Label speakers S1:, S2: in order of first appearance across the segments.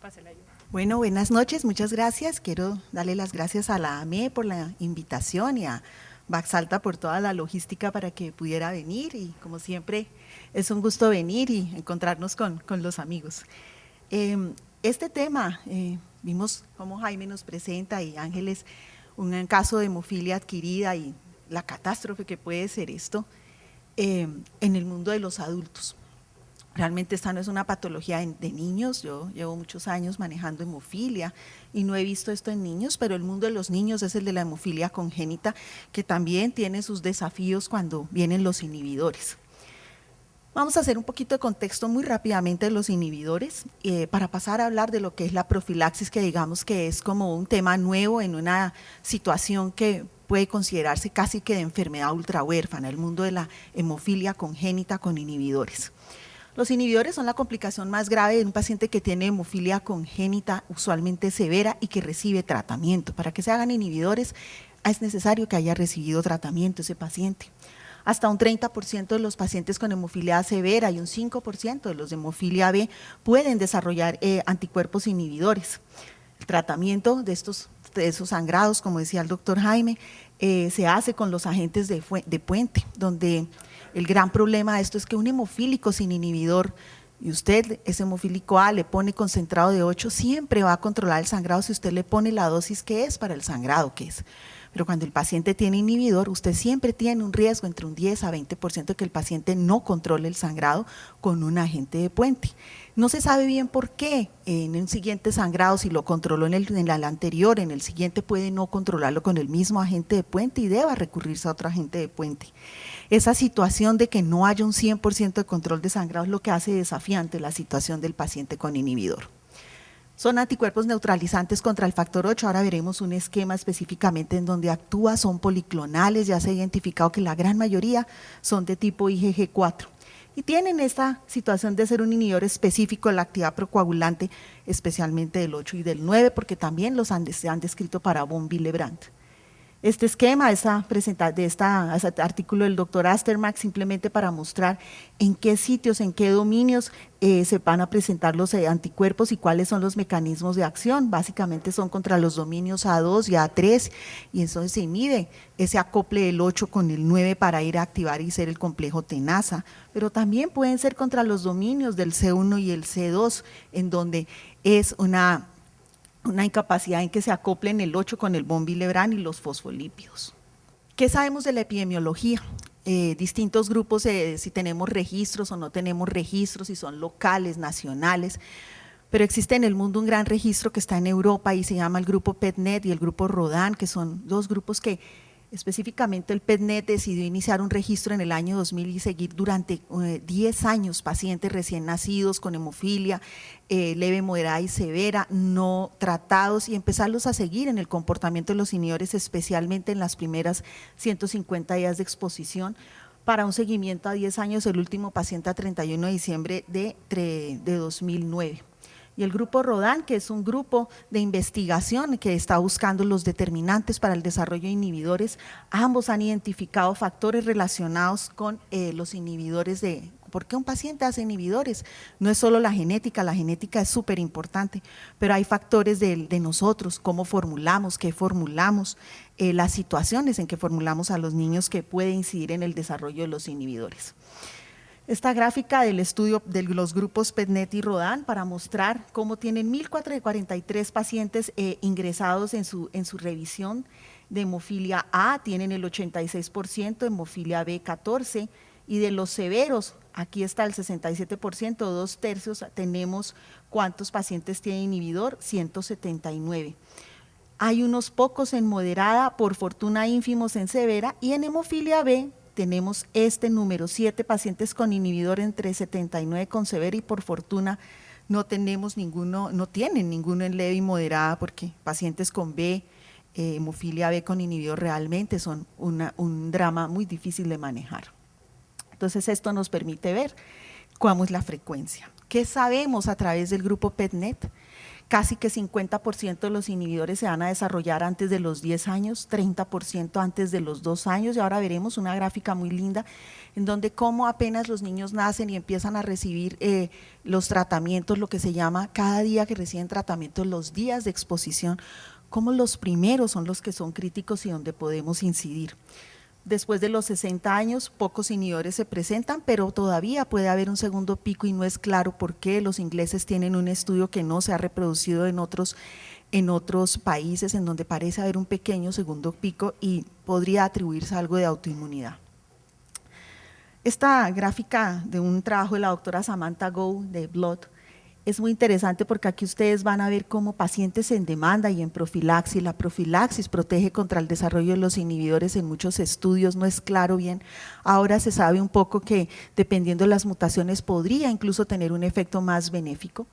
S1: Pásela yo.
S2: Bueno, buenas noches, muchas gracias. Quiero darle las gracias a la AME por la invitación y a Baxalta por toda la logística para que pudiera venir y como siempre es un gusto venir y encontrarnos con los amigos. Este tema, vimos cómo Jaime nos presenta y Ángeles un caso de hemofilia adquirida y la catástrofe que puede ser esto en el mundo de los adultos. Realmente esta no es una patología de niños, yo llevo muchos años manejando hemofilia y no he visto esto en niños, pero el mundo de los niños es el de la hemofilia congénita, que también tiene sus desafíos cuando vienen los inhibidores. Vamos a hacer un poquito de contexto muy rápidamente de los inhibidores para pasar a hablar de lo que es la profilaxis, que digamos que es como un tema nuevo en una situación que puede considerarse casi que de enfermedad ultrahuérfana, el mundo de la hemofilia congénita con inhibidores. Los inhibidores son la complicación más grave de un paciente que tiene hemofilia congénita, usualmente severa y que recibe tratamiento. Para que se hagan inhibidores es necesario que haya recibido tratamiento ese paciente. Hasta un 30% de los pacientes con hemofilia severa y un 5% de los de hemofilia B pueden desarrollar anticuerpos inhibidores. El tratamiento de esos sangrados, como decía el doctor Jaime, se hace con los agentes de puente, donde el gran problema de esto es que un hemofílico sin inhibidor, y usted es hemofílico A, le pone concentrado de 8, siempre va a controlar el sangrado si usted le pone la dosis que es para el sangrado que es. Pero cuando el paciente tiene inhibidor, usted siempre tiene un riesgo entre un 10 a 20% de que el paciente no controle el sangrado con un agente de puente. No se sabe bien por qué en un siguiente sangrado, si lo controló en el anterior, en el siguiente puede no controlarlo con el mismo agente de puente y deba recurrirse a otro agente de puente. Esa situación de que no haya un 100% de control de sangrado es lo que hace desafiante la situación del paciente con inhibidor. Son anticuerpos neutralizantes contra el factor 8, ahora veremos un esquema específicamente en donde actúa, son policlonales, ya se ha identificado que la gran mayoría son de tipo IgG4 y tienen esta situación de ser un inhibidor específico de la actividad procoagulante, especialmente del 8 y del 9, porque también se han descrito para von Willebrand. Este esquema, este artículo del doctor Astermack, simplemente para mostrar en qué sitios, en qué dominios se van a presentar los anticuerpos y cuáles son los mecanismos de acción. Básicamente son contra los dominios A2 y A3 y entonces se inhibe ese acople del 8 con el 9 para ir a activar y ser el complejo tenaza, pero también pueden ser contra los dominios del C1 y el C2, en donde es una incapacidad en que se acoplen el 8 con el von Willebrand y los fosfolípidos. ¿Qué sabemos de la epidemiología? Distintos grupos, si tenemos registros o no tenemos registros, si son locales, nacionales, pero existe en el mundo un gran registro que está en Europa y se llama el grupo PETNET y el grupo RODAN, que son dos grupos que específicamente el PETNET decidió iniciar un registro en el año 2000 y seguir durante 10 años pacientes recién nacidos con hemofilia leve, moderada y severa, no tratados y empezarlos a seguir en el comportamiento de los inhibidores, especialmente en las primeras 150 días de exposición, para un seguimiento a 10 años, el último paciente a 31 de diciembre de 2009. Y el grupo RODAN, que es un grupo de investigación que está buscando los determinantes para el desarrollo de inhibidores, ambos han identificado factores relacionados con los inhibidores de… ¿Por qué un paciente hace inhibidores? No es solo la genética es súper importante, pero hay factores de nosotros, cómo formulamos, qué formulamos, las situaciones en que formulamos a los niños que puede incidir en el desarrollo de los inhibidores. Esta gráfica del estudio de los grupos PETNET y RODAN para mostrar cómo tienen 1.443 pacientes ingresados en su revisión de hemofilia A, tienen el 86%, hemofilia B 14%, y de los severos, aquí está el 67%, 2/3, tenemos cuántos pacientes tienen inhibidor, 179. Hay unos pocos en moderada, por fortuna ínfimos en severa, y en hemofilia B tenemos este número, 7 pacientes con inhibidor entre 79 con severa y por fortuna no tenemos ninguno, no tienen ninguno en leve y moderada, porque pacientes con B, hemofilia B con inhibidor realmente son un drama muy difícil de manejar. Entonces esto nos permite ver cuál es la frecuencia. ¿Qué sabemos a través del grupo PETNET? casi que 50% de los inhibidores se van a desarrollar antes de los 10 años, 30% antes de los 2 años, y ahora veremos una gráfica muy linda en donde cómo apenas los niños nacen y empiezan a recibir los tratamientos, lo que se llama cada día que reciben tratamientos, los días de exposición, cómo los primeros son los que son críticos y donde podemos incidir. Después de los 60 años, pocos inhibidores se presentan, pero todavía puede haber un segundo pico y no es claro por qué. Los ingleses tienen un estudio que no se ha reproducido en otros países en donde parece haber un pequeño segundo pico y podría atribuirse a algo de autoinmunidad. Esta gráfica de un trabajo de la doctora Samantha Goh de Blood es muy interesante porque aquí ustedes van a ver cómo pacientes en demanda y en profilaxis, la profilaxis protege contra el desarrollo de los inhibidores en muchos estudios, no es claro bien, ahora se sabe un poco que dependiendo de las mutaciones podría incluso tener un efecto más benéfico.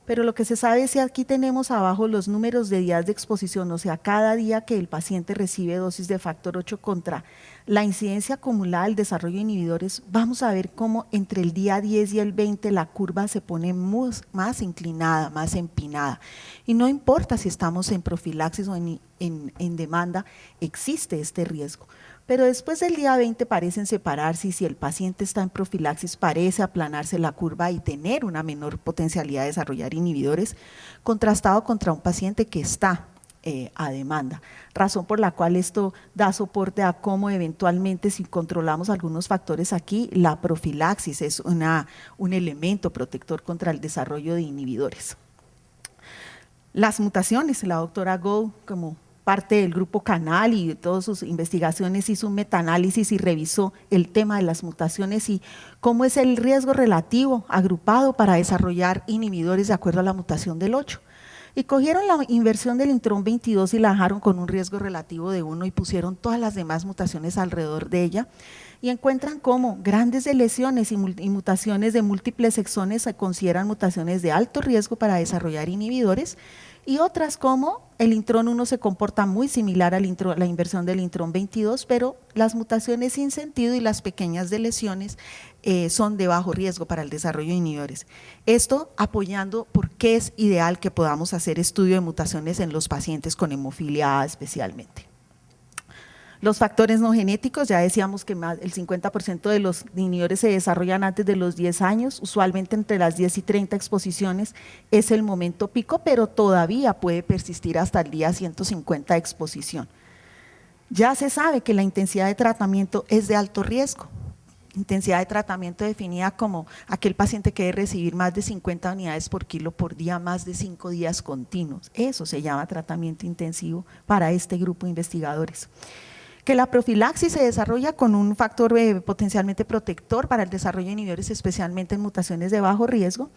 S2: Pero lo que se sabe es que aquí tenemos abajo los números de días de exposición, o sea, cada día que el paciente recibe dosis de factor 8 contra la incidencia acumulada del desarrollo de inhibidores, vamos a ver cómo entre el día 10 y el 20 la curva se pone más inclinada, más empinada. Y no importa si estamos en profilaxis o en demanda, existe este riesgo. Pero después del día 20 parecen separarse y si el paciente está en profilaxis parece aplanarse la curva y tener una menor potencialidad de desarrollar inhibidores, contrastado contra un paciente que está a demanda, razón por la cual esto da soporte a cómo eventualmente si controlamos algunos factores aquí, la profilaxis es un elemento protector contra el desarrollo de inhibidores. Las mutaciones, la doctora Goh, como parte del grupo Canal y de todas sus investigaciones hizo un metaanálisis y revisó el tema de las mutaciones y cómo es el riesgo relativo agrupado para desarrollar inhibidores de acuerdo a la mutación del 8. Y cogieron la inversión del intrón 22 y la dejaron con un riesgo relativo de 1 y pusieron todas las demás mutaciones alrededor de ella y encuentran cómo grandes lesiones y mutaciones de múltiples exones se consideran mutaciones de alto riesgo para desarrollar inhibidores y otras como el intrón 1 se comporta muy similar a la inversión del intrón 22, pero las mutaciones sin sentido y las pequeñas de lesiones son de bajo riesgo para el desarrollo de inhibidores. Esto apoyando por qué es ideal que podamos hacer estudio de mutaciones en los pacientes con hemofilia A especialmente. Los factores no genéticos, ya decíamos que más el 50% de los inhibidores se desarrollan antes de los 10 años, usualmente entre las 10 y 30 exposiciones es el momento pico, pero todavía puede persistir hasta el día 150 de exposición. Ya se sabe que la intensidad de tratamiento es de alto riesgo, intensidad de tratamiento definida como aquel paciente que debe recibir más de 50 unidades por kilo por día, más de 5 días continuos, eso se llama tratamiento intensivo para este grupo de investigadores. Que la profilaxis se desarrolla con un factor potencialmente protector para el desarrollo de inhibidores, especialmente en mutaciones de bajo riesgo,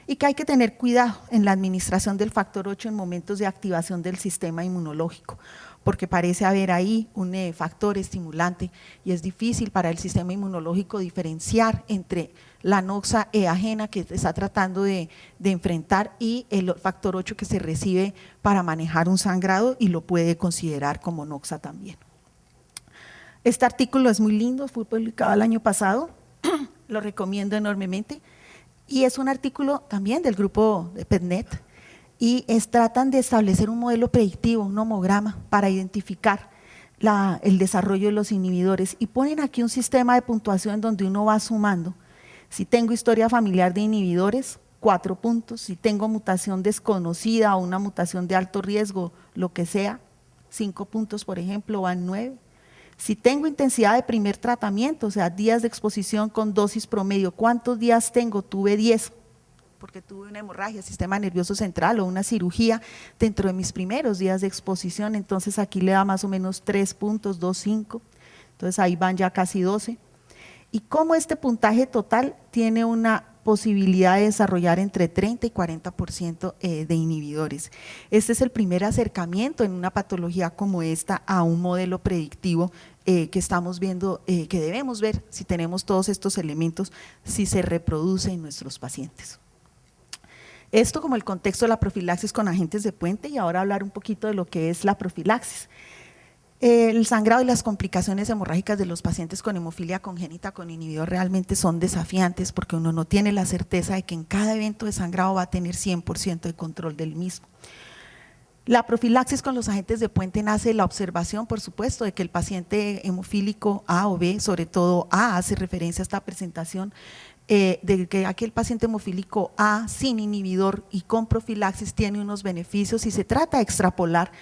S2: y que hay que tener cuidado en la administración del factor 8 en momentos de activación del sistema inmunológico, porque parece haber ahí un factor estimulante y es difícil para el sistema inmunológico diferenciar entre la noxa ajena que está tratando de enfrentar y el factor 8 que se recibe para manejar un sangrado y lo puede considerar como noxa también. Este artículo es muy lindo, fue publicado el año pasado, lo recomiendo enormemente y es un artículo también del grupo de PetNet y tratan de establecer un modelo predictivo, un homograma para identificar el desarrollo de los inhibidores y ponen aquí un sistema de puntuación donde uno va sumando. Si tengo historia familiar de inhibidores, 4 puntos, si tengo mutación desconocida o una mutación de alto riesgo, lo que sea, 5 puntos por ejemplo, van 9. Si tengo intensidad de primer tratamiento, o sea, días de exposición con dosis promedio, ¿cuántos días tengo? Tuve 10, porque tuve una hemorragia, sistema nervioso central o una cirugía dentro de mis primeros días de exposición, entonces aquí le da más o menos 3 puntos, 2, 5, entonces ahí van ya casi 12. Y cómo este puntaje total tiene una posibilidad de desarrollar entre 30 y 40% de inhibidores. Este es el primer acercamiento en una patología como esta a un modelo predictivo que estamos viendo, que debemos ver si tenemos todos estos elementos, si se reproduce en nuestros pacientes. Esto como el contexto de la profilaxis con agentes de puente y ahora hablar un poquito de lo que es la profilaxis. El sangrado y las complicaciones hemorrágicas de los pacientes con hemofilia congénita con inhibidor realmente son desafiantes porque uno no tiene la certeza de que en cada evento de sangrado va a tener 100% de control del mismo. La profilaxis con los agentes de puente nace de la observación, por supuesto, de que el paciente hemofílico A o B, sobre todo A, hace referencia a esta presentación, de que aquel paciente hemofílico A sin inhibidor y con profilaxis tiene unos beneficios y se trata de extrapolar